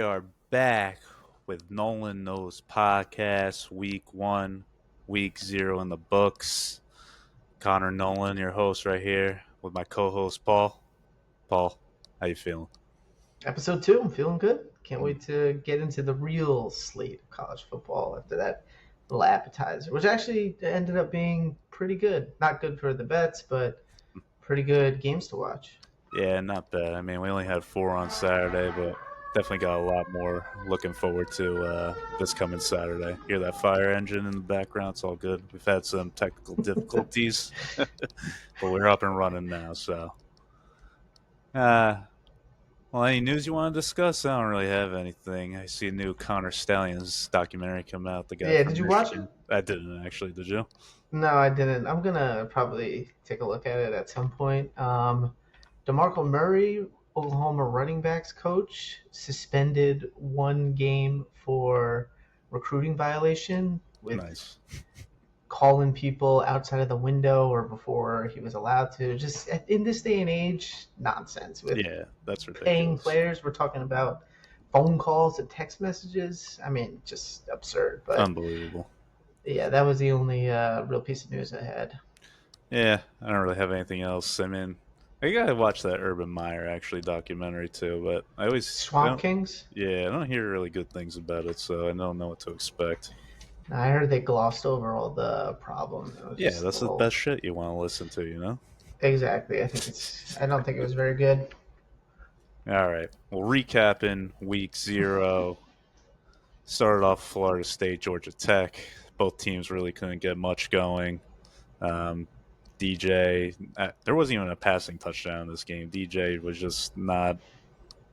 are back with Nolan Knows Podcast, Week 1, Week 0 in the books. Connor Nolan, your host right here, with my co-host Paul. Paul, how you feeling? Episode 2, I'm feeling good. Can't wait to get into the real slate of college football after that little appetizer, which actually ended up being pretty good. Not good for the bets, but pretty good games to watch. Yeah, not bad. I mean, we only had 4 on Saturday, but definitely got a lot more looking forward to this coming Saturday. Hear that fire engine in the background? It's all good. We've had some technical difficulties, but we're up and running now, so... Uh, Well, any news you want to discuss? I don't really have anything. I see a new Connor Stallions documentary come out. The guy Yeah, from did you watch it? Michigan. I didn't actually. Did you? No, I didn't. I'm gonna probably take a look at it at some point. DeMarco Murray, Oklahoma running backs coach, suspended 1 game for recruiting violation with Nice. calling people outside of the window or before he was allowed to. Just in this day and age, nonsense. With Yeah, that's paying ridiculous. players, we're talking about phone calls and text messages. I mean, just absurd. But Unbelievable. yeah, that was the only real piece of news I had. Yeah, I don't really have anything else. I mean, I gotta watch that Urban Meyer actually documentary too, but I Swamp don't. Kings. Yeah, I don't hear really good things about it, so I don't know what to expect. I heard they glossed over all the problems. It was Yeah, just a that's the little. best shit you want to listen to, you know. Exactly. I think it's. I don't think it was very good. All right. Well, recapping week 0. Started off Florida State, Georgia Tech. Both teams really couldn't get much going. Um, DJ, there wasn't even a passing touchdown in this game. DJ was just not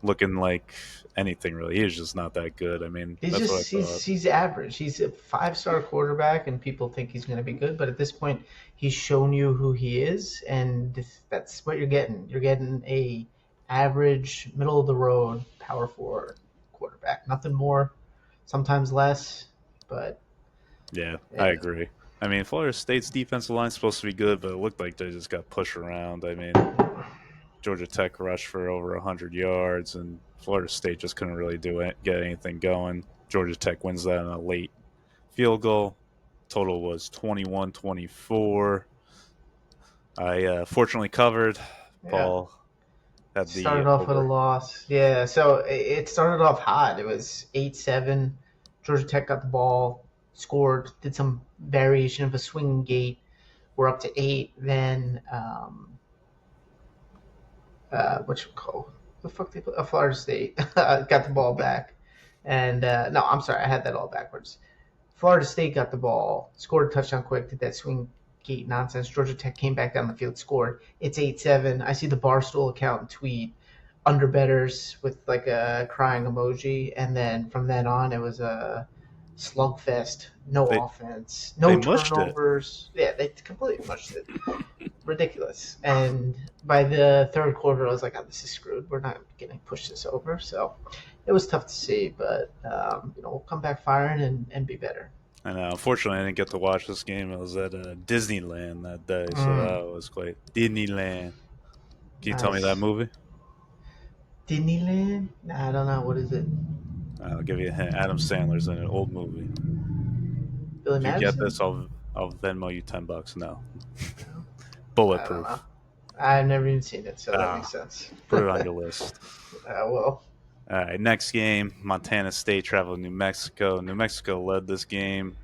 looking like anything really. He was just not that good. I mean, He's that's what just I thought. he's average. He's a 5-star quarterback, and people think he's going to be good. But at this point, he's shown you who he is, and that's what you're getting. You're getting a average, middle of the road, power 4 quarterback. Nothing more, sometimes less, but Yeah, I yeah. agree. I mean, Florida State's defensive line's supposed to be good, but it looked like they just got pushed around. I mean, Georgia Tech rushed for over 100 yards, and Florida State just couldn't really get anything going. Georgia Tech wins that in a late field goal. Total was 21-24. I fortunately covered. Yeah. Paul had the Started off with a over. loss. Yeah, so it started off hot. It was 8-7. Georgia Tech got the ball, scored, did some variation of a swinging gate. We're up to 8. Then what you call the fuck they put? Florida State got the ball back, and no, I'm sorry, I had that all backwards. Florida State got the ball, scored a touchdown quick, did that swing gate nonsense. Georgia Tech came back down the field, scored. It's 8-7. I see the Barstool account tweet under betters with like a crying emoji, and then from then on it was a slugfest. No They offense, they no mushed it. turnovers. Yeah, they completely mushed it. Ridiculous. And by the third quarter, I was like, oh, this is screwed. We're not going to push this over. So it was tough to see, but we'll come back firing and be better. And unfortunately, I didn't get to watch this game. I was at Disneyland that day, so Mm, that was quite Disneyland. Can you tell me that nice. movie? Disneyland? Nah, I don't know. What is it? I'll give you a hint. Adam Sandler's in an old movie. Billy If you get Madison? this, I'll Venmo you $10. No, No, I don't know. bulletproof. I've never even seen it, so that makes Ah, sense. put it on your list. Well, All right, next game, Montana State traveled to New Mexico. New Mexico led this game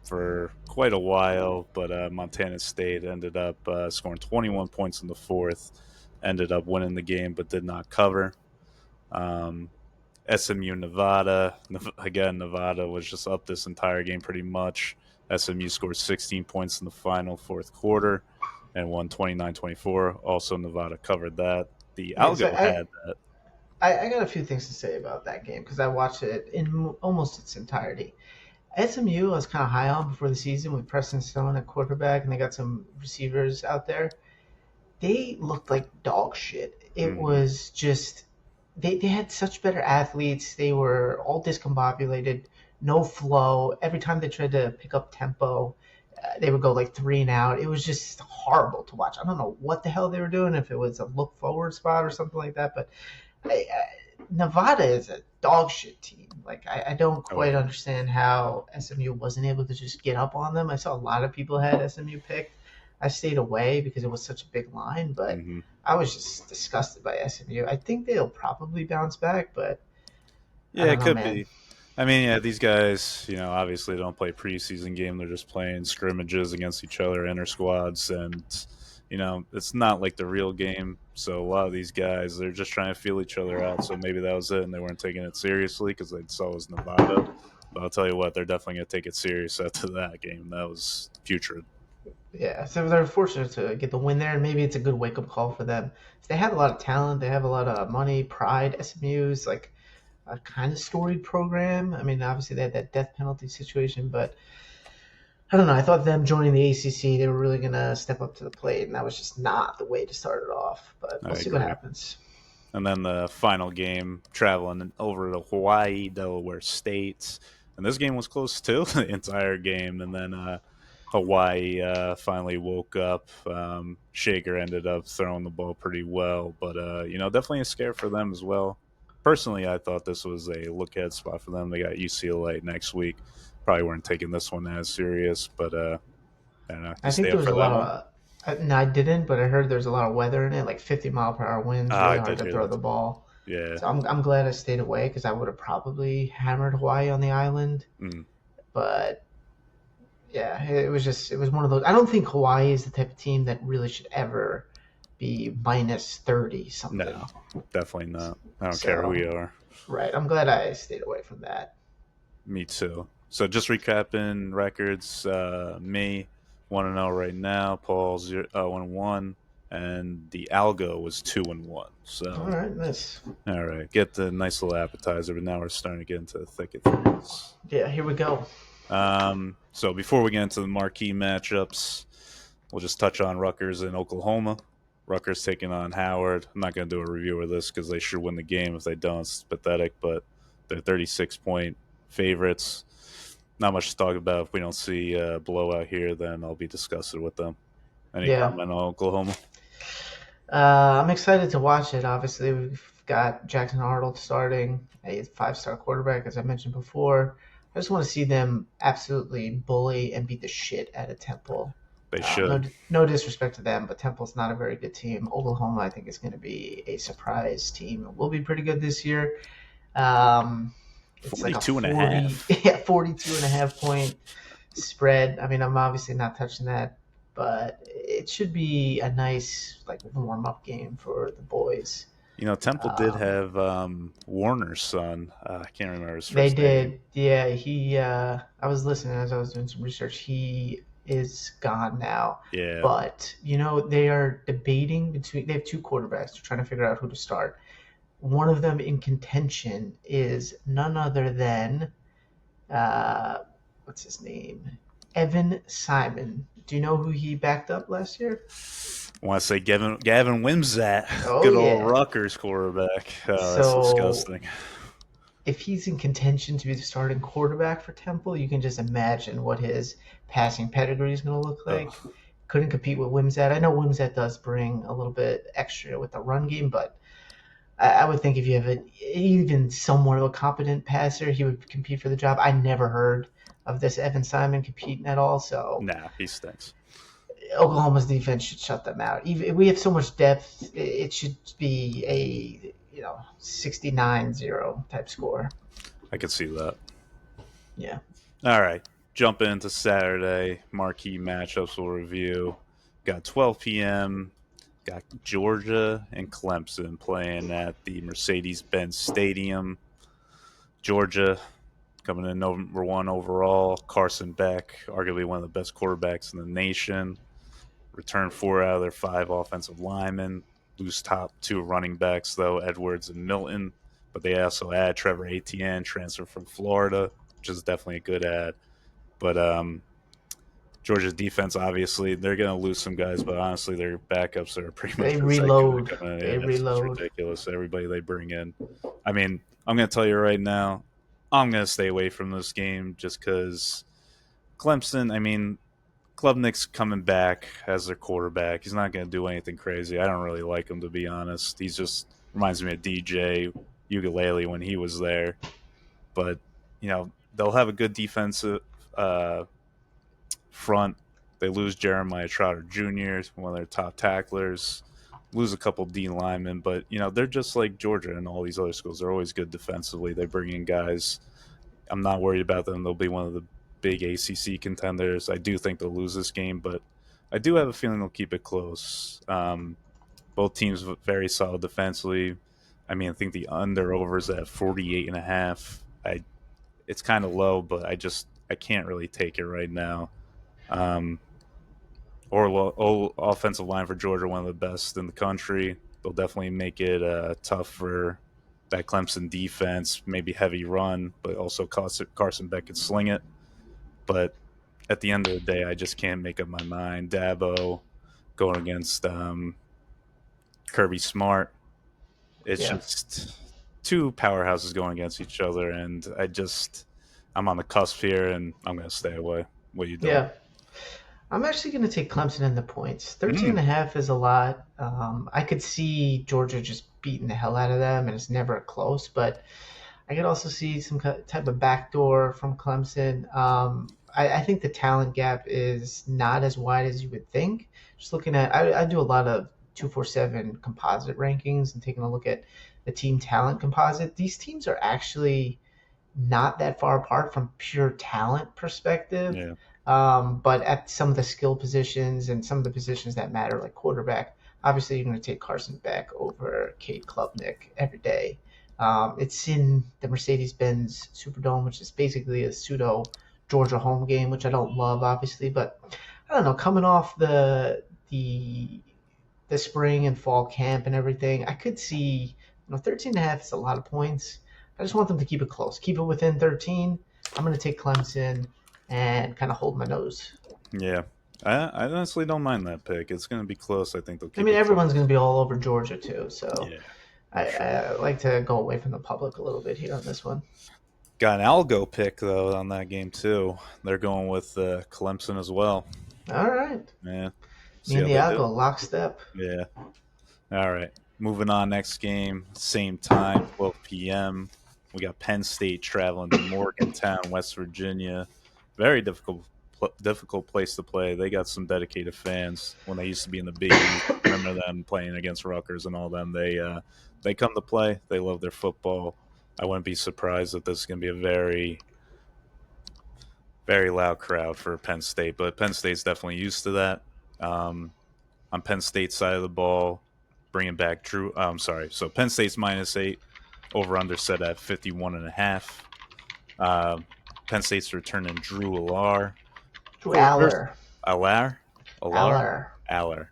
for quite a while, but Montana State ended up scoring 21 points in the fourth, ended up winning the game, but did not cover. Um, SMU Nevada, again, Nevada was just up this entire game pretty much. SMU scored 16 points in the final fourth quarter and won 29-24. Also, Nevada covered that. The yeah. So Algo had that. I got a few things to say about that game because I watched it in almost its entirety. SMU I was kind of high on before the season with Preston Stone at quarterback, and they got some receivers out there. They looked like dog shit. It Mm, was just they had such better athletes. They were all discombobulated, no flow. Every time they tried to pick up tempo, they would go like 3 and out. It was just horrible to watch. I don't know what the hell they were doing, if it was a look forward spot or something like that, but Nevada is a dog shit team. Like I don't Oh quite yeah. understand how SMU wasn't able to just get up on them. I saw a lot of people had SMU picked. I stayed away because it was such a big line, but Hmm. I was just disgusted by SMU. I think they'll probably bounce back, but I Yeah, don't it know, could man. be. I mean, yeah, these guys, obviously don't play preseason game. They're just playing scrimmages against each other, inter squads, and it's not like the real game. So a lot of these guys, they're just trying to feel each other out. So maybe that was it, and they weren't taking it seriously because they saw it was Nevada. But I'll tell you what, they're definitely gonna take it serious after that game. That was putrid. Yeah, so they're fortunate to get the win there, and maybe it's a good wake up call for them. They have a lot of talent, they have a lot of money, pride. SMU's like a kind of storied program. I mean, obviously they had that death penalty situation, but I don't know. I thought them joining the ACC, they were really gonna step up to the plate, and that was just not the way to start it off. But I we'll see what agree. happens. And then the final game, traveling over to Hawaii, Delaware State. And this game was close too, the entire game. And then Hawaii finally woke up. Shaker ended up throwing the ball pretty well, but definitely a scare for them as well. Personally, I thought this was a look ahead spot for them. They got UCLA next week. Probably weren't taking this one as serious, but I don't know. You I think stay there up was for a that lot one? of. No, I didn't, but I heard there's a lot of weather in it, like 50-mile-per-hour winds, Ah, really I hard did to hear throw that. the ball. Yeah. So I'm glad I stayed away because I would have probably hammered Hawaii on the island. Mm, But yeah, it was one of those. I don't think Hawaii is the type of team that really should ever be minus 30 something. no, definitely not. I don't care who So you are. right, I'm glad I stayed away from that. Me too. So just recapping records, me 1-0 right now, Paul 1-1, and the Algo was 2-1. All So right, nice. all right, get the nice little appetizer, but now we're starting to get into the thick of things. Yeah, here we go. So before we get into the marquee matchups, we'll just touch on Rutgers in Oklahoma. Rutgers taking on Howard. I'm not going to do a review of this because they should win the game. If they don't, it's pathetic. But they're 36-point favorites. Not much to talk about. If we don't see a blowout here, then I'll be disgusted with them. Any Yeah, comment on Oklahoma? I'm excited to watch it. Obviously, we've got Jackson Arnold starting, a five-star quarterback, as I mentioned before. I just want to see them absolutely bully and beat the shit out of Temple. They No, should. no disrespect to them, but Temple's not a very good team. Oklahoma, I think, is going to be a surprise team. We'll be pretty good this year. Um, it's like a 42 and a 40, half. yeah, 42 and a half point spread. I mean, I'm obviously not touching that, but it should be a nice like warm up game for the boys. Temple did Um, have Warner's son. I can't remember his they first name. did, yeah. He, I was listening as I was doing some research. He is gone now, Yeah, but they are debating between. They have two quarterbacks. They're trying to figure out who to start. One of them in contention is none other than what's his name? Evan Simon. Do you know who he backed up last year? I want to say Gavin Wimsatt, Oh good old yeah. Rutgers quarterback. Oh, that's So disgusting. if he's in contention to be the starting quarterback for Temple, you can just imagine what his passing pedigree is going to look like. Oh, Couldn't compete with Wimsatt. I know Wimsatt does bring a little bit extra with the run game, but I would think if you have even somewhat of a competent passer, he would compete for the job. I never heard of this Evan Simon competing at all, so nah, he stinks. Oklahoma's defense should shut them out. Even we have so much depth, it should be a 69-0 type score. I could see that. Yeah. All right, jump into Saturday marquee matchups. We'll review. Got 12 p.m. Got Georgia and Clemson playing at the Mercedes-Benz Stadium. Georgia coming in number one overall. Carson Beck, arguably one of the best quarterbacks in the nation. Returned 4 out of their 5 offensive linemen. Lose top 2 running backs, though, Edwards and Milton. But they also add Trevor Etienne, transfer from Florida, which is definitely a good add. But Georgia's defense, obviously, they're going to lose some guys, but honestly, their backups are pretty They much as that good reload. coming in. They Yeah, it's reload. ridiculous. Everybody they bring in. I mean, I'm going to tell you right now, I'm going to stay away from this game just because Clemson, I mean, Klubnik's coming back as their quarterback. He's not going to do anything crazy. I don't really like him, to be honest. He's just reminds me of DJ. Ukulele when he was there. But they'll have a good defensive uh, front. They lose Jeremiah Trotter Jr., one of their top tacklers. Lose a couple D linemen, but they're just like Georgia and all these other schools. They're always good defensively. They bring in guys. I'm not worried about them. They'll be one of the big ACC contenders. I do think they'll lose this game, but I do have a feeling they'll keep it close. Both teams very solid defensively. I mean, I think the under over is at 48.5. It's kind of low, but I can't really take it right now. Um, offensive line for Georgia, one of the best in the country. They'll definitely make it tough for that Clemson defense. Maybe heavy run, but also Carson Beck could sling it. But at the end of the day, I just can't make up my mind. Dabo going against Kirby Smart. It's Yeah, just two powerhouses going against each other, and I'm on the cusp here, and I'm going to stay away. What are you doing? yeah. I'm actually going to take Clemson in the points. 13 Mm, and a half is a lot. I could see Georgia just beating the hell out of them, and it's never close. But I could also see some type of backdoor from Clemson. I think the talent gap is not as wide as you would think. Just looking at, I do a lot of 247 composite rankings and taking a look at the team talent composite. These teams are actually not that far apart from pure talent perspective. yeah, But at some of the skill positions and some of the positions that matter, like quarterback, obviously you're going to take Carson Beck over Cade Klubnik every day. It's in the Mercedes-Benz Superdome, which is basically a pseudo Georgia home game, which I don't love, obviously. But I don't know, coming off the spring and fall camp and everything, I could see 13 and a half is a lot of points. I just want them to keep it close, keep it within 13. I'm going to take Clemson and kind of hold my nose. yeah. I honestly don't mind that pick. It's going to be close. I think they'll I keep mean, it everyone's going close. to be all over Georgia too, so Yeah, for sure. I like to go away from the public a little bit here on this one. Got an algo pick though on that game too. They're going with Clemson as well. All right, Yeah, me see and how the they do. Algo lockstep. Yeah. All right. Moving on. Next game, same time, 12 p.m. We got Penn State traveling to Morgantown, West Virginia. Very difficult place to play. They got some dedicated fans when they used to be in the Big East. Remember them playing against Rutgers and all them. They come to play. They love their football. I wouldn't be surprised if this is going to be a very loud crowd for Penn State, but Penn State's definitely used to that. Um, on Penn State's side of the ball, bringing back Drew. I'm sorry. So Penn State's -8, over under set at 51.5. Uh, Penn State's returning Drew Alar. Drew Aller. Alar? Alar? Aller. Aller.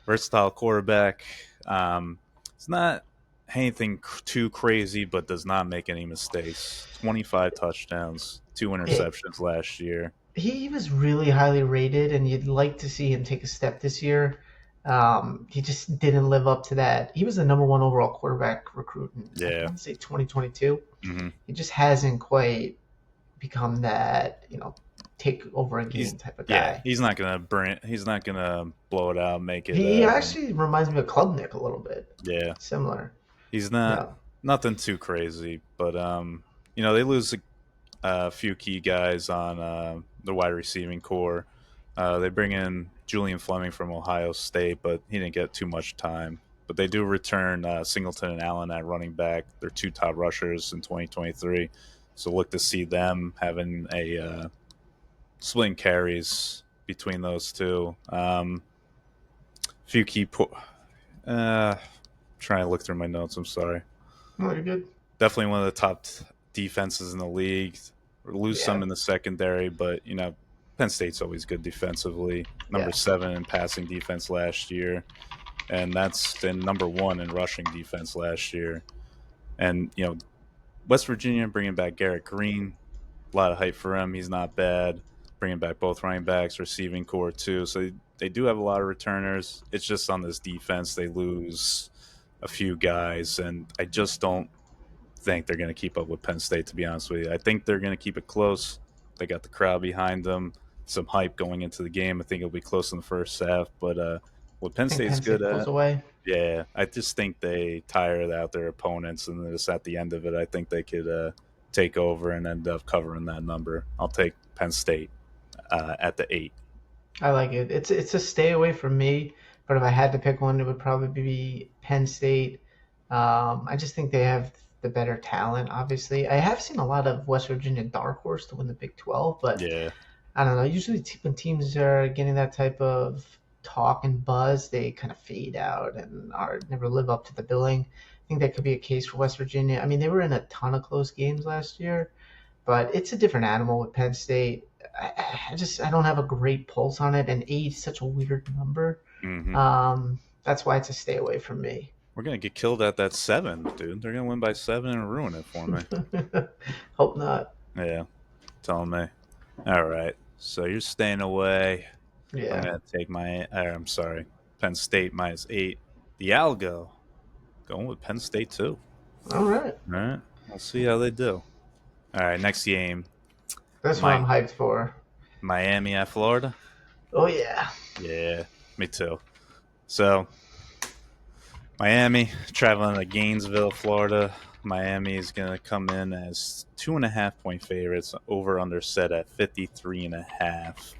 Versatile quarterback. It's not anything too crazy, but does not make any mistakes. 25 touchdowns, two It, interceptions last year. he was really highly rated, and you'd like to see him take a step this year. He just didn't live up to that. He was the number one overall quarterback recruit in, I Yeah. want to say 2022. hmm He just hasn't quite become that, take over a He's game type of yeah. guy. He's not gonna bring. He's not gonna blow it out. Make it. He actually reminds me of Klubnik a little bit, Yeah. similar. He's not No, nothing too crazy, but they lose a few key guys on the wide receiving core. They bring in Julian Fleming from Ohio State, but he didn't get too much time. But they do return Singleton and Allen at running back. They're two top rushers in 2023. So look to see them having a splitting carries between those two. Few key. Trying to look through my notes. I'm sorry. no, you're good. Definitely one of the top defenses in the league. Lose some Yeah, in the secondary, but Penn State's always good defensively. Number yeah, 7 in passing defense last year, and that's then number 1 in rushing defense last year. And West Virginia bringing back Garrett Green, a lot of hype for him. He's not bad. Bringing back both running backs, receiving core too. So they do have a lot of returners. It's just on this defense they lose a few guys, and I just don't think they're going to keep up with Penn State, to be honest with you. I think they're going to keep it close. They got the crowd behind them, some hype going into the game. I think it'll be close in the first half, but what Penn I think State's Penn good State pulls at. away. Yeah, I just think they tired out their opponents, and just at the end of it, I think they could take over and end up covering that number. I'll take Penn State at the 8. I like it. It's a stay away from me, but if I had to pick one, it would probably be Penn State. I just think they have the better talent. Obviously, I have seen a lot of West Virginia dark horse to win the Big 12, but Yeah. I don't know. Usually, when teams are getting that type of talk and buzz, they kind of fade out and are never live up to the billing. I think that could be a case for West Virginia. I mean, they were in a ton of close games last year, but it's a different animal with Penn State. I don't have a great pulse on it, and 8 is such a weird number. Hmm. That's why it's a stay away from me. We're gonna get killed at that 7, dude. They're gonna win by 7 and ruin it for me. Hope not. Yeah, telling me. All right, so you're staying away. I'm Yeah. gonna take I'm sorry, Penn State -8. The Algo going with Penn State too. All right. All right, we'll see how they do. All right, next game, That's what I'm Mi- hyped for. Miami at Florida. Oh yeah. Yeah, me too. So Miami traveling to Gainesville, Florida. Miami is going to come in as 2.5 point favorites. Over under set at 53.5.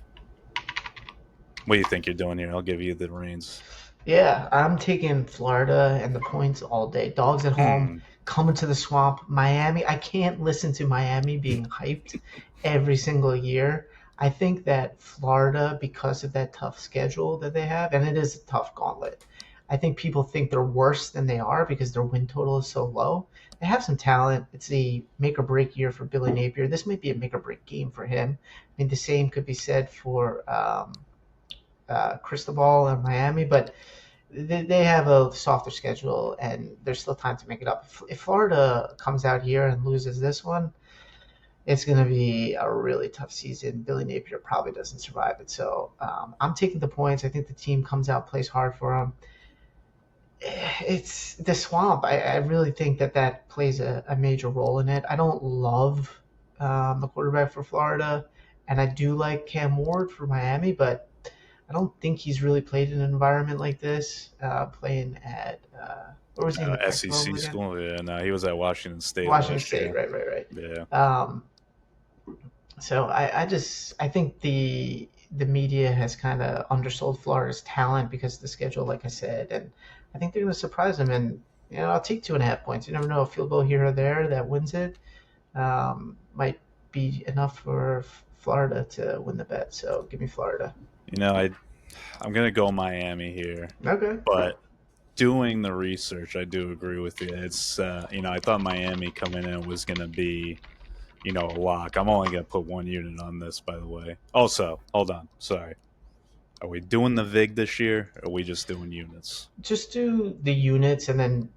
What do you think you're doing here? I'll give you the reins. Yeah, I'm taking Florida and the points all day. Dogs at home, Hmm. coming to the swamp. Miami, I can't listen to Miami being hyped every single year. I think that Florida, because of that tough schedule that they have, and it is a tough gauntlet, I think people think they're worse than they are because their win total is so low. They have some talent. It's a make or break year for Billy Napier. This might be a make or break game for him. I mean, the same could be said for Cristobal and Miami, but they have a softer schedule and there's still time to make it up. If Florida comes out here and loses this one, it's going to be a really tough season. Billy Napier probably doesn't survive it. So I'm taking the points. I think the team comes out, plays hard for them. It's the swamp. I really think that plays a major role in it. I don't love the quarterback for Florida, and I do like Cam Ward for Miami, but I don't think he's really played in an environment like this. Playing at where was he in the Pac-12 SEC again? school. Yeah, no, he was at Washington State Washington last State. year. Right, right, Yeah. right. So I think the media has kind of undersold Florida's talent because of the schedule, like I said, and I think they're going to surprise them. And I'll take 2.5 points. You never know, a field goal here or there that wins it might be enough for Florida to win the bet. So give me Florida. You know, I'm gonna go Miami here, Okay. but doing the research, I do agree with you. It's I thought Miami coming in was gonna be a lock. I'm only gonna put one unit on this, by the way. Also, hold on, sorry. Are we doing the VIG this year? Or are we just doing units? Just do the units and then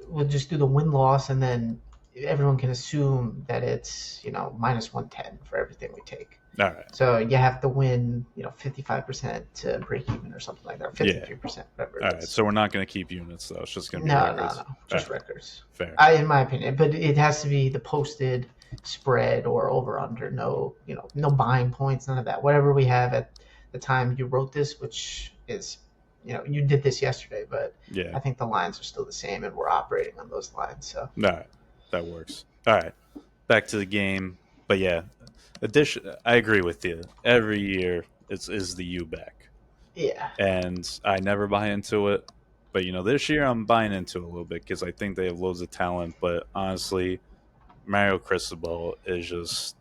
we'll just do the win loss and then everyone can assume that it's minus 110 for everything we take. All right. So you have to win 55% to break even or something like that, Yeah. 53%, whatever All it right. is. So we're not gonna keep units though. It's just gonna be No, no, records. no, All just right. records. Fair. In my opinion, but it has to be the posted spread or over under. No, no buying points, none of that. Whatever we have at the time you wrote this, which is, you did this yesterday, but Yeah. I think the lines are still the same and we're operating on those lines. So All right. That works. All right. Back to the game. But yeah, I agree with you. Every year is the U back, yeah, and I never buy into it. But this year I'm buying into it a little bit because I think they have loads of talent. But honestly, Mario Cristobal is just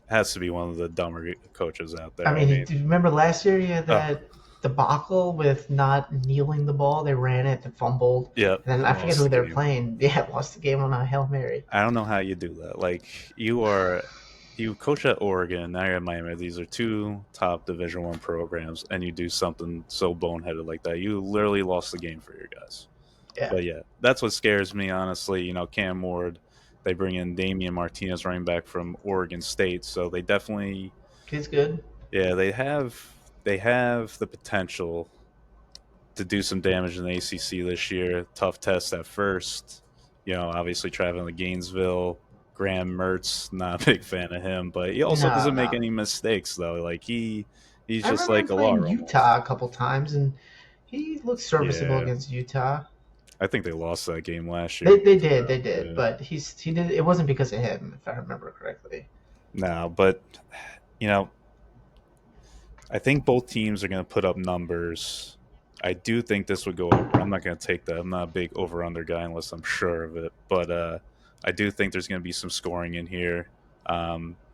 has to be one of the dumber coaches out I there. I mean, mean, do you remember last year you had oh that debacle with not kneeling the ball? They ran it, and fumbled, yeah, and then I forget lost who the they were game. playing. Yeah, lost the game on a Hail Mary. I don't know how you do that. Like you coach at Oregon, now you're at Miami. These are two top Division 1 programs, and you do something so boneheaded like that. You literally lost the game for your guys. Yeah, But yeah, that's what scares me, honestly. Cam Ward, they bring in Damian Martinez, running back from Oregon State, so they definitely, he's good. yeah, they have the potential to do some damage in the ACC this year. Tough test at first. Obviously traveling to Gainesville. Graham Mertz, not a big fan of him, but he also No, doesn't make no. any mistakes though. Like he's I just remember him like a playing Lar Utah almost. a couple times, and He looked serviceable Yeah, against Utah. I think they lost that game last They year. they did they So, did, yeah. but he did. It wasn't because of him, if I remember correctly. No, but you know, I think both teams are going to put up numbers. I do think this would go over. I'm not going to take that. I'm not a big over under guy unless I'm sure of it. But I do think there's going to be some scoring in here.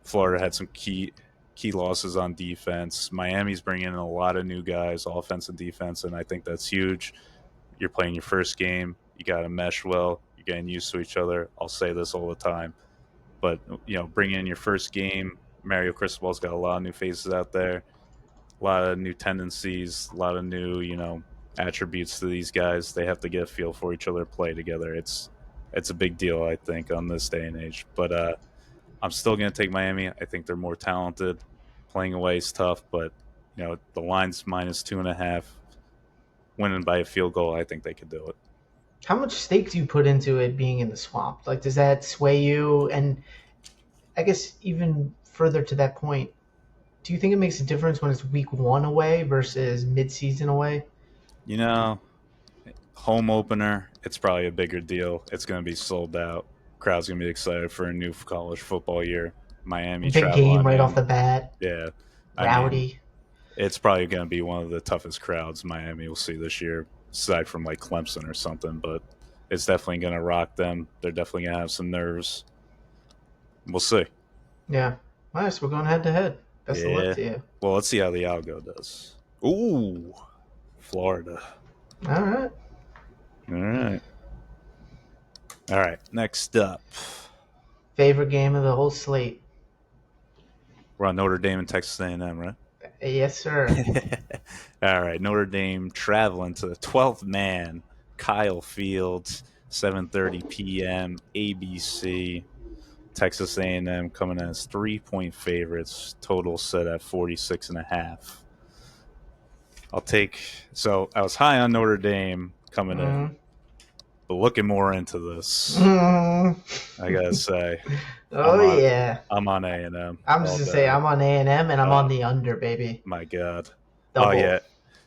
Florida had some key losses on defense. Miami's bringing in a lot of new guys, offense and defense, and I think that's huge. You're playing your first game. You got to mesh well. You're getting used to each other. I'll say this all the time, but bringing in your first game, Mario Cristobal's got a lot of new faces out there, a lot of new tendencies, a lot of new, attributes to these guys. They have to get a feel for each other, play together. It's a big deal, I think, on this day and age. But I'm still going to take Miami. I think they're more talented. Playing away is tough, but the line's -2.5. Winning by a field goal, I think they could do it. How much stake do you put into it being in the swamp? Like, does that sway you? And I guess even further to that point, do you think it makes a difference when it's week one away versus mid-season away? You know, home opener, it's probably a bigger deal. It's going to be sold out. Crowd's going to be excited for a new college football year. Miami Big game traveling right off in. the bat, Yeah. I mean, rowdy. it's probably going to be one of the toughest crowds Miami will see this year, aside from like Clemson or something. But it's definitely going to rock them. They're definitely going to have some nerves. We'll see. Yeah. Nice. We're going head to head. Best of luck Yeah. to you. Well, let's see how the algo does. Ooh, Florida. All right. All right. All right. Next up, Favorite game of the whole slate. we're on Notre Dame and Texas A&M, right? Yes, sir. All right, Notre Dame traveling to the 12th man, Kyle Fields, 7:30 p.m. ABC. Texas A&M coming in as 3-point favorites. Total set at 46 and a half. I'll take. So I was high on Notre Dame coming in, Mm. but looking more into this, Mm. I gotta say I'm Oh on yeah. I'm on A&M I'm just all gonna say day. I'm on A and I'm on Uh, the under, baby. my God. Oh Double. yeah.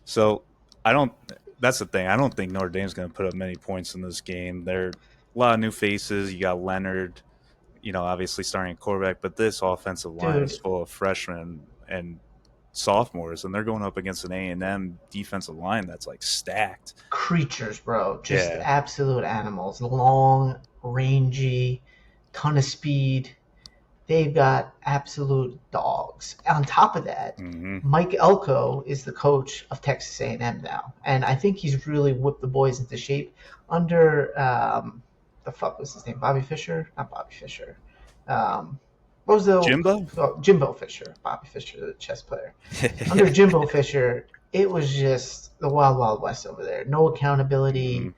So I don't. That's the thing. I don't think Notre Dame's going to put up many points in this game. They're a lot of new faces. You got Leonard, obviously starting at quarterback, but this offensive line is Dude, full of freshmen and sophomores, and they're going up against an A&M defensive line that's like stacked. creatures, bro. Just Yeah. absolute animals. Long, rangy, ton of speed. They've got absolute dogs. On top of that, Mm-hmm. Mike Elko is the coach of Texas A&M now, and I think he's really whipped the boys into shape under the fuck was his name? Bobby Fischer? Not Bobby Fischer. Um, what was the Jimbo. Jimbo Fisher? Bobby Fischer, the chess player. Under Jimbo Fisher, it was just the wild, wild west over there. No Mm-hmm. accountability,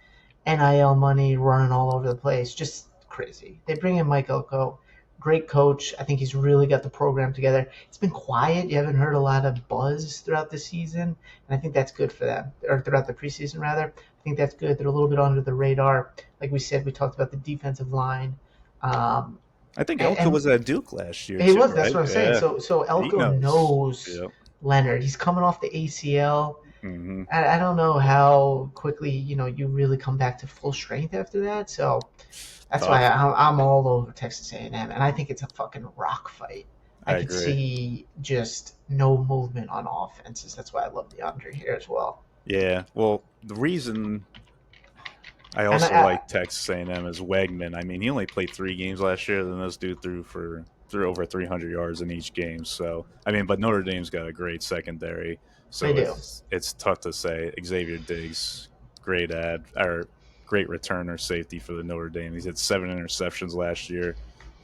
NIL money running all over the place. Just crazy. They bring in Mike Elko, great coach. I think he's really got the program together. It's been quiet. You haven't heard a lot of buzz throughout the season, and I think that's good for them, or throughout the preseason rather. I think that's good. They're a little bit under the radar. Like we said, we talked about the defensive line. Um, I think Elko and was at Duke last year he too, was. That's right? what I'm saying. Yeah. So He Elko knows. knows Yep. Leonard. He's coming off the ACL. Mm-hmm. I don't know how quickly you really come back to full strength after that. So that's why Tough. I'm all over Texas A&M, and I think it's a fucking rock fight. I I could agree. see just no movement on offenses. That's why I love the under here as well. Yeah. Well, the reason I And also like Texas A&M is Wegman. I mean, he only played 3 games last year, then this dude threw over 300 yards in each game. So I mean, but Notre Dame's got a great secondary, they so do. it's tough to say. Xavier Diggs, great returner safety for the Notre Dame. He's had 7 interceptions last year,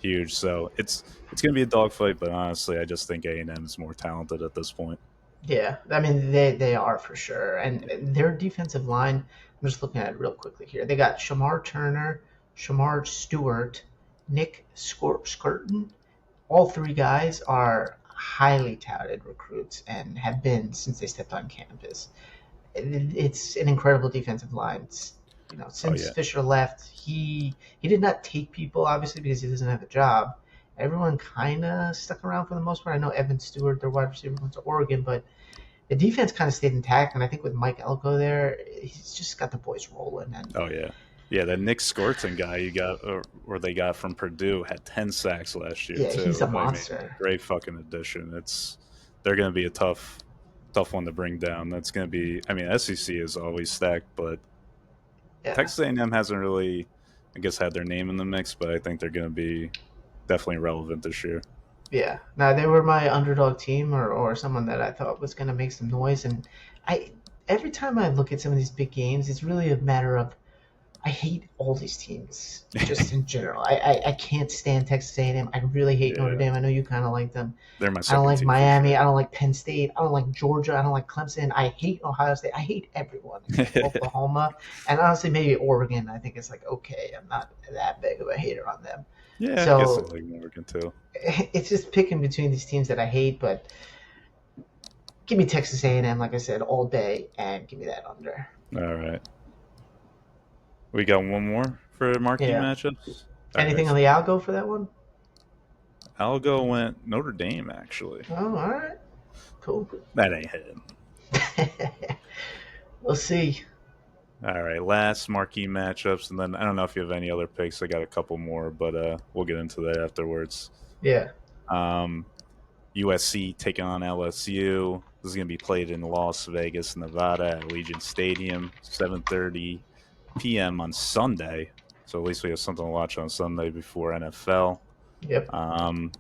huge. So it's going to be a dogfight, but honestly, I just think A&M is more talented at this point. Yeah, I mean they are for sure, and their defensive line. I'm just looking at it real quickly here. They got Shamar Turner, Shamar Stewart, Nick Skirton. All three guys are highly touted recruits and have been since they stepped on campus. It's an incredible defensive line. Oh Since yeah, Fisher left, he did not take people obviously because he doesn't have a job. Everyone kind of stuck around for the most part. I know Evan Stewart, their wide receiver, went to Oregon, but the defense kind of stayed intact, and I think with Mike Elko there, he's just got the boys rolling. And Oh yeah, yeah. That Nick Skorton guy you got, or they got from Purdue, had 10 sacks last year yeah, he's a too. I mean, monster. great fucking addition. They're going to be a tough one to bring down. That's going to be. I mean, SEC is always stacked, but Yeah, Texas A&M hasn't really, I guess, had their name in the mix. But I think they're going to be definitely relevant this year. yeah. Now they were my underdog team, or someone that I thought was going to make some noise. And I every time I look at some of these big games, it's really a matter of I hate all these teams just in general. I can't stand Texas A&M. I really hate Notre Yeah, Dame. I know you kind of like them. they're my I don't second like team for Miami. sure. I don't like Penn State. I don't like Georgia. I don't like Clemson. I hate Ohio State. I hate everyone except Oklahoma. And honestly, maybe Oregon. I think it's like, okay, I'm not that big of a hater on them. Yeah, I guess I So like Morgan too. it's just picking between these teams that I hate. But give me Texas A&M, like I said, all day, and give me that under. All right, we got one more for marquee Yeah. matchups. All right, Anything on the algo for that one? I'll go went Notre Dame actually. Oh, all right. Cool. That ain't hitting. We'll see. All right, last marquee matchups, and then I don't know if you have any other picks. I got a couple more, but we'll get into that afterwards. Yeah. Um, USC taking on LSU. This is going to be played in Las Vegas, Nevada, at Allegiant Stadium, 7:30 p.m. on Sunday. So at least we have something to watch on Sunday before NFL. Yep. Um,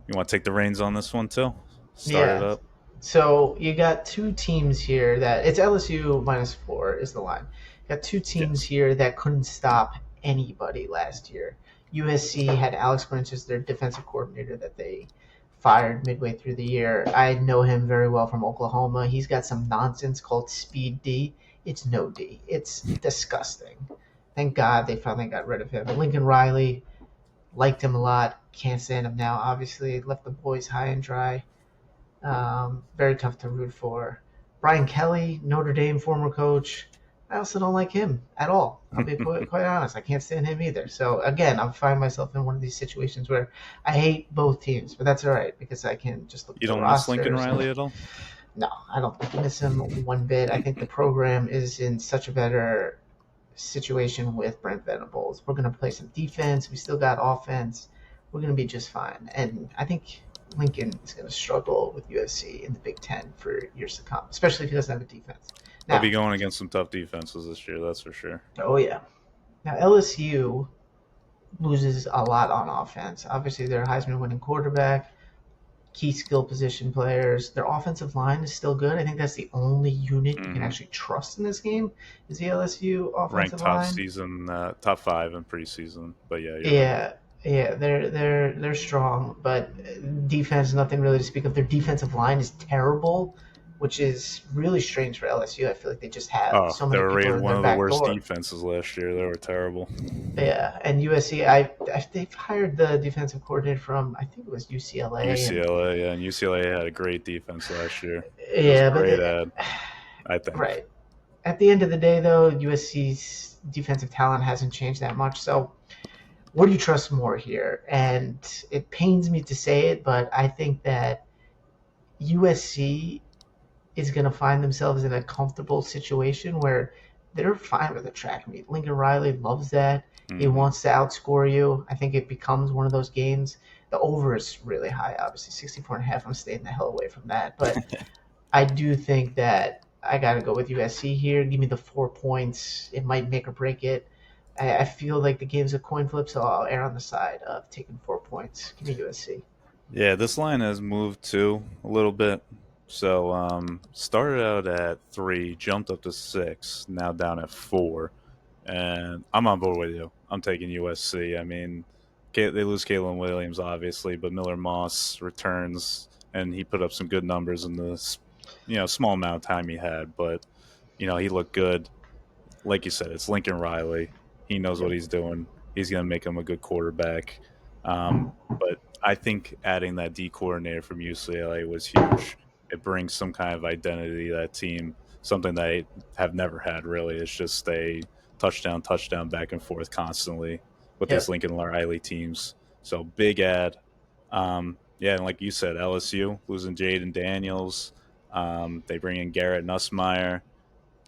you want to take the reins on this one too? Start it Yeah. up. So you got two teams here that it's LSU -4 is the line. You got two teams Yes. here that couldn't stop anybody last year. USC had Alex Grinch as their defensive coordinator that they fired midway through the year. I know him very well from Oklahoma. He's got some nonsense called Speed D. It's no D. It's disgusting. Thank God they finally got rid of him. Lincoln Riley liked him a lot. Can't stand him now. Obviously, left the boys high and dry. Very tough to root for. Brian Kelly, Notre Dame former coach. I also don't like him at all. I'll be quite honest. I can't stand him either. So again, I'm finding myself in one of these situations where I hate both teams, but that's all right because I can just look at You the don't miss Lincoln rosters. Riley at all? No, I don't miss him one bit. I think the program is in such a better situation with Brent Venables. We're going to play some defense. We still got offense. We're going to be just fine. And I think Lincoln is going to struggle with USC in the Big Ten for years to come, especially if he doesn't have a defense. They'll Now, be going against some tough defenses this year, that's for sure. oh yeah. Now LSU loses a lot on offense. Obviously, they're a Heisman winning quarterback, key skill position players. Their offensive line is still good. I think that's the only unit you can Hmm. actually trust in this game is the LSU Ranked offensive top line. season, top five in preseason. But yeah, you're right. Yeah, yeah, they're strong, but defense, nothing really to speak of. Their defensive line is terrible, which is really strange for LSU. I feel like they just have Oh, so they many were people rated in one their of the back worst door. defenses last year. They were terrible. Yeah, and USC, they've hired the defensive coordinator from I think it was UCLA, and UCLA, yeah, and UCLA had a great defense last year. It was a yeah, but great ad, I think. right. At the end of the day, though, USC's defensive talent hasn't changed that much. So, what do you trust more here? And it pains me to say it, but I think that USC is going to find themselves in a comfortable situation where they're fine with a track meet. Lincoln Riley loves that. He Hmm. wants to outscore you. I think it becomes one of those games. The over is really high, obviously 64 and a half. I'm staying the hell away from that. But I do think that I got to go with USC here. Give me the 4 points. It might make or break it. I feel like the game's a coin flip, so I'll err on the side of taking 4 points. Give me USC. Yeah, this line has moved too a little bit. So started out at 3, jumped up to 6, now down at 4, and I'm on board with you. I'm taking USC. I mean, they lose Kalen Williams obviously, but Miller Moss returns, and he put up some good numbers in the small amount of time he had. But he looked good. Like you said, it's Lincoln Riley. He knows what Yep. he's doing. He's going to make him a good quarterback. But I think adding that D coordinator from UCLA was huge. It brings some kind of identity to that team, something they have never had really. It's just a touchdown, back and forth constantly with these Yep. Lincoln Riley teams. So big ad. Yeah, and like you said, LSU losing Jaden Daniels. They bring in Garrett Nussmeier,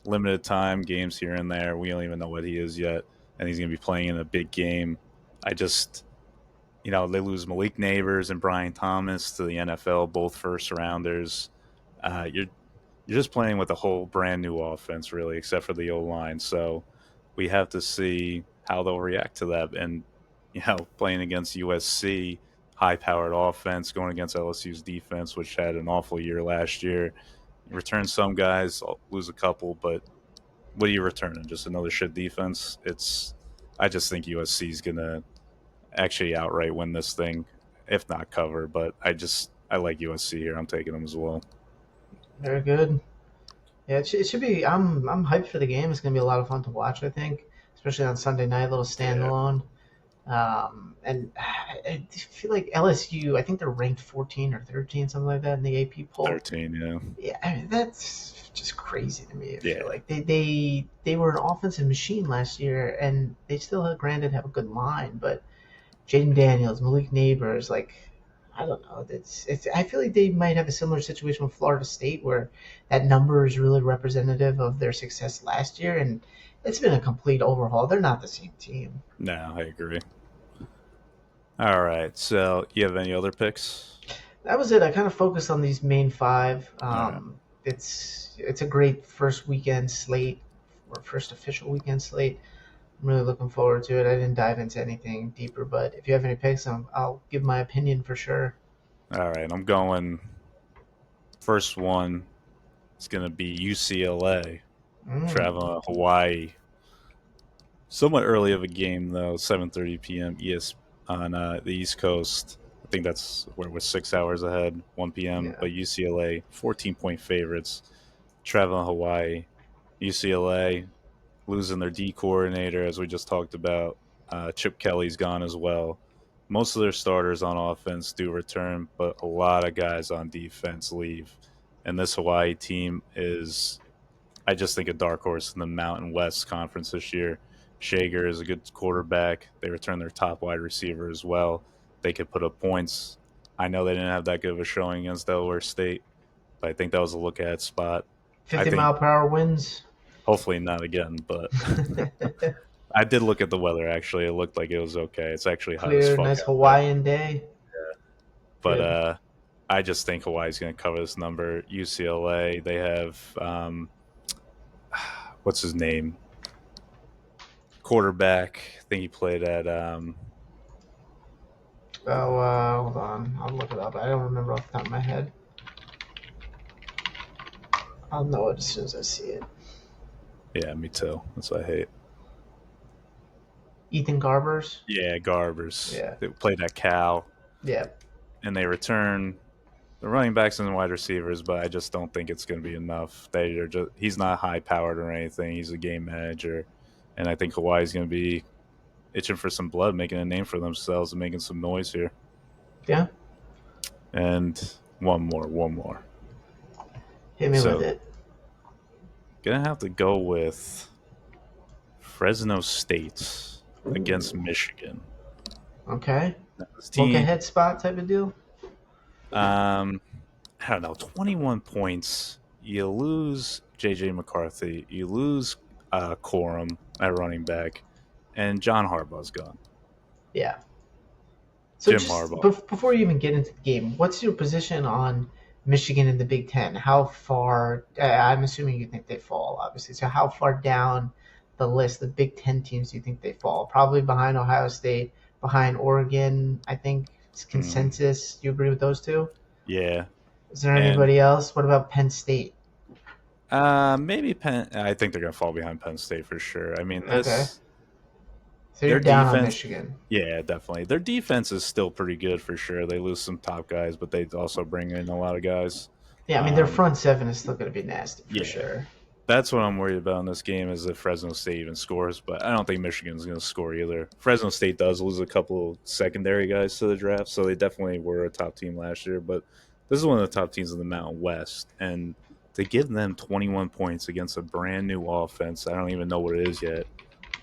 limited time games here and there. We don't even know what he is yet, and he's going to be playing in a big game. I just, they lose Malik Neighbors and Brian Thomas to the NFL, both first rounders. You're just playing with a whole brand new offense, really, except for the O line. So we have to see how they'll react to that. And playing against USC, high-powered offense, going against LSU's defense, which had an awful year last year. You return some guys, lose a couple, but what are you returning? Just another shit defense? I just think USC is gonna actually outright win this thing, if not cover. But I like USC here. I'm taking them as well. Very good. Yeah, it should be. I'm hyped for the game. It's gonna be a lot of fun to watch. I think, especially on Sunday night, little Yeah, standalone. And I feel like LSU. I think they're ranked 14 or 13, something like that in the AP poll. 13. Yeah, Yeah, I mean, that's just crazy to me. I feel yeah. like they were an offensive machine last year, and they still, granted, have a good line, but Jaden Daniels, Malik Neighbors, like I don't know. It's. I feel like they might have a similar situation with Florida State, where that number is really representative of their success last year, and it's been a complete overhaul. They're not the same team. No, I agree. All right. So, you have any other picks? That was it. I kind of focused on these main five. All right. It's a great first weekend slate, or first official weekend slate. I'm really looking forward to it. I didn't dive into anything deeper, but if you have any picks, I'll give my opinion for sure. All right. I'm going. First one is going to be UCLA Mm, traveling to Hawaii. Somewhat early of a game though, 7:30 p.m. ES on the East Coast. I think that's where we're 6 hours ahead, 1 p.m. yeah, But UCLA, 14-point favorites, traveling to Hawaii. UCLA losing their D coordinator, as we just talked about. Chip Kelly's gone as well. Most of their starters on offense do return, but a lot of guys on defense leave. And this Hawaii team is, I just think, a dark horse in the Mountain West Conference this year. Shager is a good quarterback. They return their top wide receiver as well. They could put up points. I know they didn't have that good of a showing against Delaware State, but I think that was a look at spot. I 50 think mile per hour winds. hopefully not again, but I did look at the weather. Actually, it looked like it was okay. It's actually hot as Clear, fuck nice out there. Hawaiian day. But Good. I just think Hawaii's going to cover this number. UCLA, they have what's his name, quarterback. I think he played at Oh, hold on. I'll look it up. I don't remember off the top of my head. I'll know it as soon as I see it. yeah, me too. That's what I hate. Ethan Garbers. Yeah, Garbers. Yeah. They played at Cal, Yeah. and they return the running backs and the wide receivers, but I just don't think it's going to be enough. They are just he's not high powered or anything. He's a game manager, and I think Hawaii's going to be itching for some blood, making a name for themselves and making some noise here. Yeah. And one more. Hit me with So it. gonna have to go with Fresno State against Ooh. Michigan. Okay. This Look team, ahead spot type of deal. um, I don't know, 21 points. You lose JJ McCarthy. You lose Corum at running back, and John Harbaugh's gone. Yeah. So Jim just Harbaugh. before you even get into the game, what's your position on Michigan in the Big Ten? How far? I'm assuming you think they fall, obviously. So how far down the list, the Big Ten teams, do you think they fall? Probably behind Ohio State, behind Oregon. I think it's Hmm. consensus. Do you agree with those two? Yeah, Is there and anybody else? What about Penn State? maybe Penn. I think they're gonna fall behind Penn State for sure. I mean, Okay. this So you're their down on defense. Michigan. Yeah, definitely. Their defense is still pretty good for sure. They lose some top guys, but they also bring in a lot of guys. Yeah, I mean their Um, front seven is still going to be nasty for yeah, sure. that's what I'm worried about in this game is if Fresno State even scores, but I don't think Michigan's going to score either. Fresno State does lose a couple secondary guys to the draft, so they definitely were a top team last year, but this is one of the top teams in the Mountain West, and to give them 21 points against a brand new offense, I don't even know what it is yet.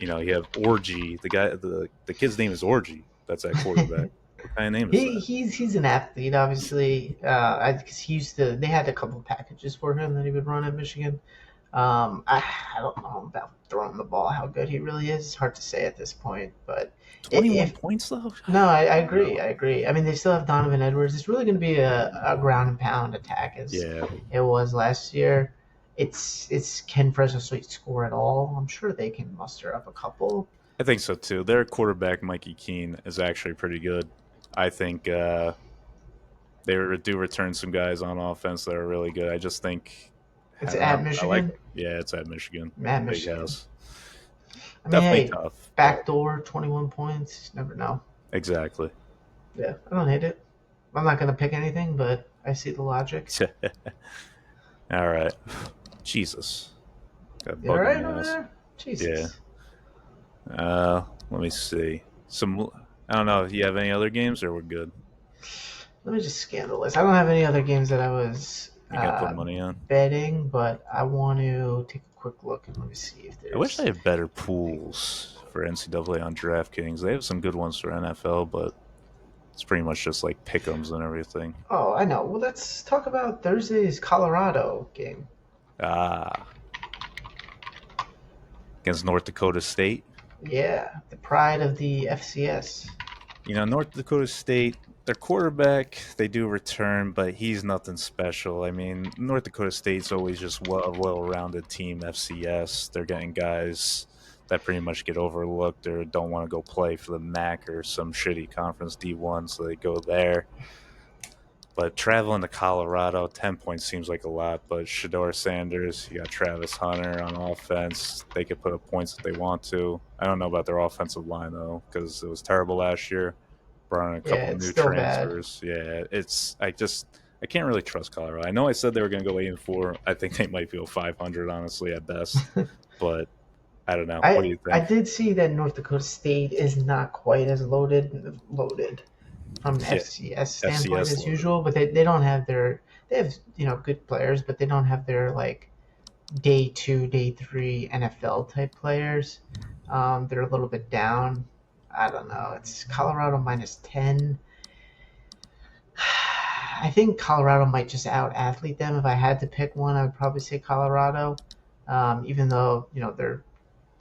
You have Orgy, the kid's name is Orgy. That's that quarterback. What kind of name is He that? he's an athlete, obviously. Because he used to. They had a couple packages for him that he would run at Michigan. I don't know about throwing the ball, how good he really is. It's hard to say at this point, but 21 if points though. no, I I don't agree. know. I agree. I mean, they still have Donovan Edwards. It's really going to be a ground and pound attack as Yeah, it was last year. It's can Fresno State score at all? I'm sure they can muster up a couple. I think so too. Their quarterback Mikey Keene is actually pretty good. I think they do return some guys on offense that are really good. I just think I It's don't know. at I like Michigan. it. Yeah, it's at Michigan. At Big Michigan. house. I mean, Definitely hey, tough, but backdoor 21 points. Never know. exactly. Yeah, I don't hate it. I'm not going to pick anything, but I see the logic. All right. Jesus. Got a You all bug in right my over ass. there? Yeah. Jesus. Let me see. Some. I don't know. You have any other games, or we're good? Let me just scan the list. I don't have any other games that I was You got to put money on. betting, but I want to take a quick look and let me see if I wish they there's had better anything. pools for NCAA on DraftKings. They have some good ones for NFL, but it's pretty much just like pick'ems and everything. Oh, I know. Well, let's talk about Thursday's Colorado game. Ah, against North Dakota State. Yeah, the pride of the FCS. North Dakota State, their quarterback, they do return, but he's nothing special. I mean, North Dakota State's always just a well-rounded team. FCS, they're getting guys that pretty much get overlooked or don't want to go play for the MAC or some shitty conference D1, so they go there. But traveling to Colorado, 10 points seems like a lot. But Shador Sanders, you got Travis Hunter on offense. They could put up points if they want to. I don't know about their offensive line, though, because it was terrible last year. Brought in a Yeah, couple it's new still bad. transfers. Yeah, I can't really trust Colorado. I know I said they were going to go 8-4. I think they might go 500, honestly, at best. But I don't know. What do you I think? did see that North Dakota State is not quite as loaded from an Yeah, FCS standpoint FCS as loaded. usual, but they don't have their they have good players, but they don't have their like day two, day three NFL type players. They're a little bit down. I don't know. It's Colorado -10. I think Colorado might just out athlete them. If I had to pick one, I would probably say Colorado. Even though they're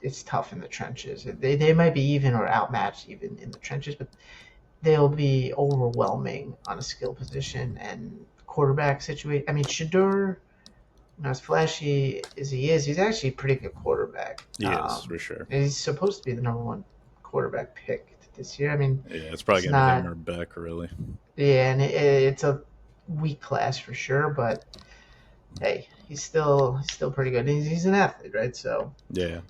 it's tough in the trenches. They might be even or outmatched even in the trenches, but they'll be overwhelming on a skill position and quarterback situation. I mean, Shador, as flashy as he is, he's actually a pretty good quarterback. He is, for sure. He's supposed to be the number one quarterback picked this year. I mean, Yeah, it's probably it's going to be him not, or Beck, really. yeah, and it's a weak class for sure, but hey, he's still pretty good. He's an athlete, right? So Yeah.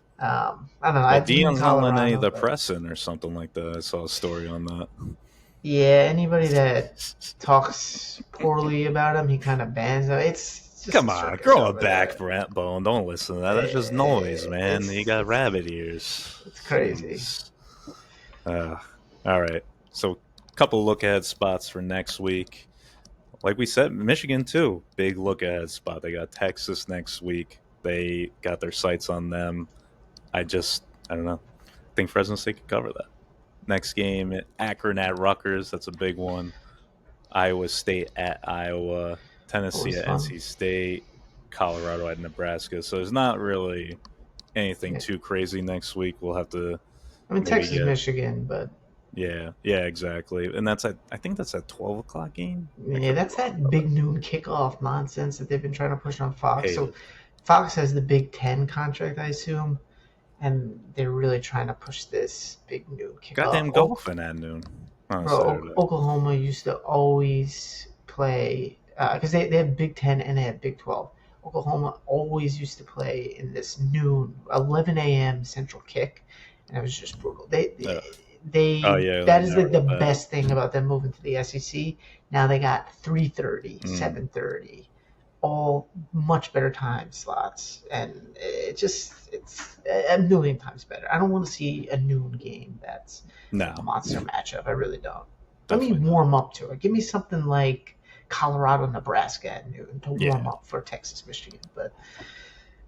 I don't know. Well, I'd lean Dion's not letting any of Colorado, the but press in or something like that. I saw a story on that. yeah, anybody that talks poorly about him, he kind of bans them. It's just a Come on, circus grow a over back, there. Brent Bone. Don't listen to that. That's just noise, Eh, man. You It's got it's rabbit ears. it's crazy. Jeez. Uh, all right. So, couple look ahead spots for next week. Like we said, Michigan too. Big look ahead spot. They got Texas next week. They got their sights on them. I don't know. I think Fresno State could cover that. Next game, Akron at Rutgers. That's a big one. Iowa State at Iowa, Tennessee Always at fun. NC State, Colorado at Nebraska. So there's not really anything Yeah. too crazy next week. We'll have to I mean, maybe Texas, get Michigan, but yeah, exactly. And I think that's a 12 o'clock game. I yeah, could be that's wrong that about big that. noon kickoff nonsense that they've been trying to push on Fox. Hate So it. Fox has the Big Ten contract, I assume, and they're really trying to push this big noon kickoff. Goddamn golfing at noon on a Bro, Saturday. Oklahoma used to always play because they have Big Ten and they have Big 12. Oklahoma always used to play in this noon 11 a.m. Central Kick, and it was just brutal. Uh, oh They yeah, that they is the narrowed it back. best thing about them moving to the SEC. Now they got 3:30, Mm, 7:30, all much better time slots, and it's a million times better. I don't want to see a noon game that's like a no, monster matchup. I really don't. Let me definitely not. warm up to it. Give me something like Colorado, Nebraska at noon to warm Yeah, up for Texas, Michigan. But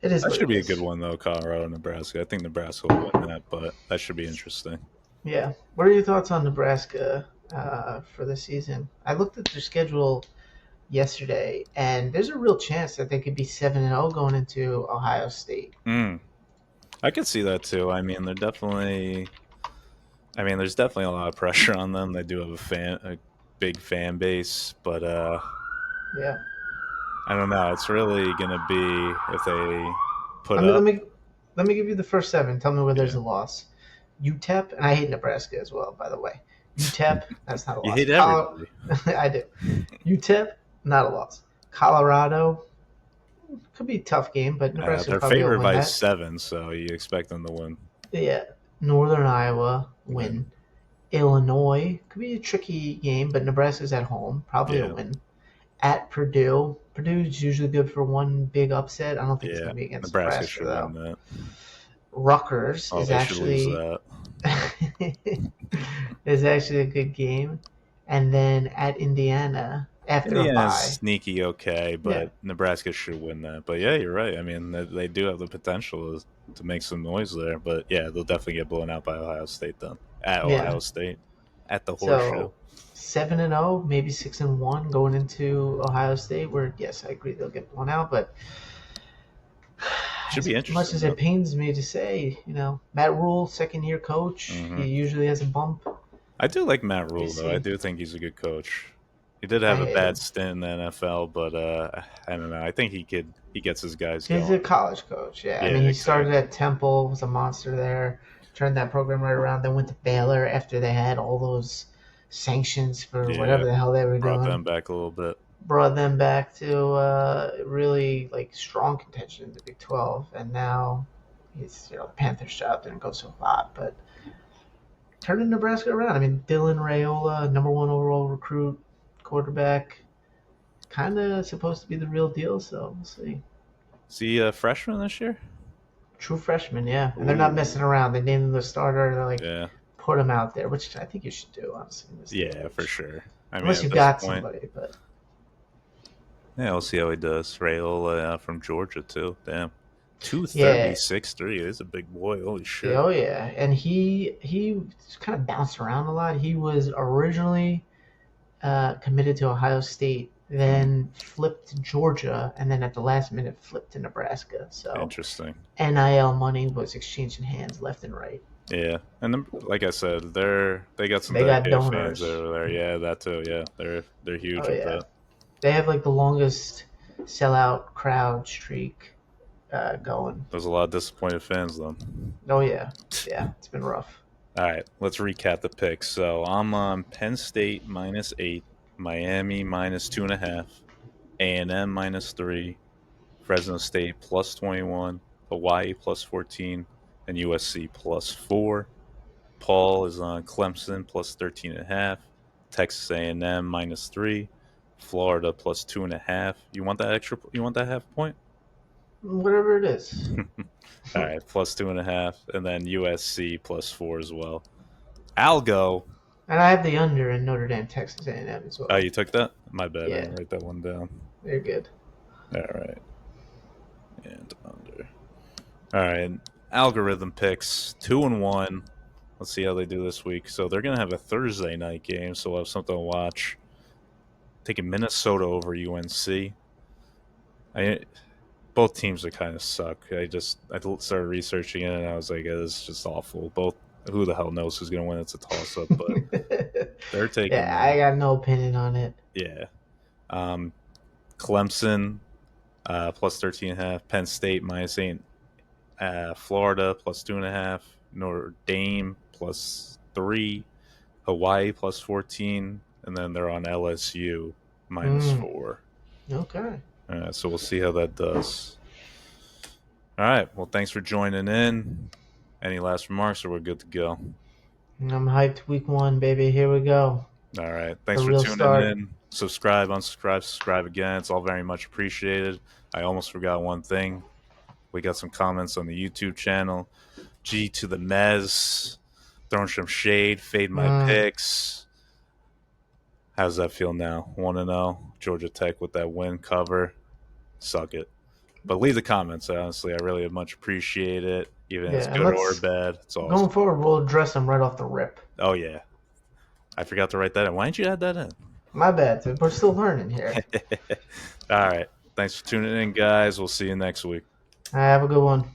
it is that what should it be a good is. one though. Colorado, Nebraska. I think Nebraska will win that, but that should be interesting. Yeah. What are your thoughts on Nebraska? for the season. I looked at their schedule yesterday, and there's a real chance that they could be 7-0 going into Ohio State. Mm, I could see that too. I mean, there's definitely a lot of pressure on them. They do have a big fan base, but Yeah. I don't know. It's really gonna be if they put Let me let up. me let me give you the first seven. Tell me where there's Yeah, a loss. UTEP, and I hate Nebraska as well, by the way. UTEP, that's not a you loss. hate everybody. I do. UTEP, not a loss. Colorado, could be a tough game, but Nebraska They're probably will favored win by that. 7, so you expect them to win. Yeah. Northern Iowa, Yeah, win. Illinois, could be a tricky game, but Nebraska's at home, probably a yeah, win. At Purdue, Purdue's usually good for one big upset. I don't think it's yeah. going to be against Nebraska Nebraska, should win though. that. Rutgers Oh, is they should lose actually that. is actually a good game, and then at Indiana after a Indiana's bye. sneaky okay, Yeah, but Nebraska should win that. But yeah, you're right. I mean, they do have the potential to make some noise there. But yeah, they'll definitely get blown out by Ohio State then. At yeah. Ohio State, at the Horseshoe. So 7-0, maybe 6-1 going into Ohio State. Where yes, I agree they'll get blown out, but Should as be much interesting as though. it pains me to say, Matt Rule, second year coach, he Hmm. usually has a bump. I do like Matt We Rule though. I see. do think he's a good coach. He did I have a hate bad him. stint in the NFL, but I don't know. I think he gets his guys He's going. a college coach. Yeah, I Yeah, mean, he started exactly. at Temple, was a monster there, turned that program right around. Then went to Baylor after they had all those sanctions for Yeah, whatever the hell they were brought doing. them back a little bit. Brought them back to really like strong contention in the Big 12, and now he's the Panthers job didn't go so hot, but turning Nebraska around. I mean, Dylan Raiola, number one overall recruit, quarterback, kind of supposed to be the real deal. So we'll see. Is he a freshman this year? True freshman, yeah, and they're not messing Ooh, around. They named him the starter. They're like yeah. put him out there, which I think you should do honestly in this day and Yeah, for age, sure. I mean, unless at you this got point, somebody. But yeah, we'll see how he does. Rayola from Georgia too. Damn, two thirty yeah, six three. He's a big boy. Holy yeah, shit. oh yeah, and he kind of bounced around a lot. He was originally committed to Ohio State, Hmm, then flipped to Georgia, and then at the last minute flipped to Nebraska. So interesting. NIL money was exchanging hands left and right. Yeah, and then, like I said, they got some They got dedicated fans donors. over there. Yeah, that too. Yeah, they're huge Oh with yeah, that. they have like the longest sellout crowd streak going. There's a lot of disappointed fans though. Oh yeah, yeah, it's been rough. All right, let's recap the picks. So I'm on Penn State -8, Miami -2.5, A&M -3, Fresno State +21, Hawaii +14, and USC +4. Paul is on Clemson +13.5, Texas A&M -3, Florida +2.5. You want that extra? You want that half point? Whatever it is. All right, +2.5, and then USC +4 as well. I'll go. And I have the under in Notre Dame, Texas A&M as Oh, well. you took that? My bad. I Yeah, didn't write that one down. they're good. All right, and under. All right, algorithm picks 2-1. Let's see how they do this week. So they're gonna have a Thursday night game, so we'll have something to watch. Taking Minnesota over UNC. I both teams are kind of suck. I started researching it and I was like, this is just awful. Both who the hell knows who's gonna win? It's a toss up, but they're taking Yeah, I got no opinion on it. yeah. Um, Clemson +13.5, Penn State -8, Florida +2.5, Notre Dame +3, Hawaii +14, and then they're on LSU Mm, -4. okay. So we'll see how that does. All right. Well, thanks for joining in. Any last remarks, or we're good to go? I'm hyped. Week one, baby. Here we go. All right. The Thanks for real tuning start. in. Subscribe, unsubscribe, subscribe again. It's all very much appreciated. I almost forgot one thing. We got some comments on the YouTube channel. G to the Mez, throwing some shade, fade my Mm, picks. How's that feel now? 1-0. Georgia Tech with that win cover. Suck it. But leave the comments, honestly. I really much appreciate it. Even if it's yeah, and good or let's bad. It's going awesome. forward. We'll address them right off the rip. Oh, yeah. I forgot to write that in. Why didn't you add that in? My bad. We're still learning here. All right. Thanks for tuning in, guys. We'll see you next week. Have a good one.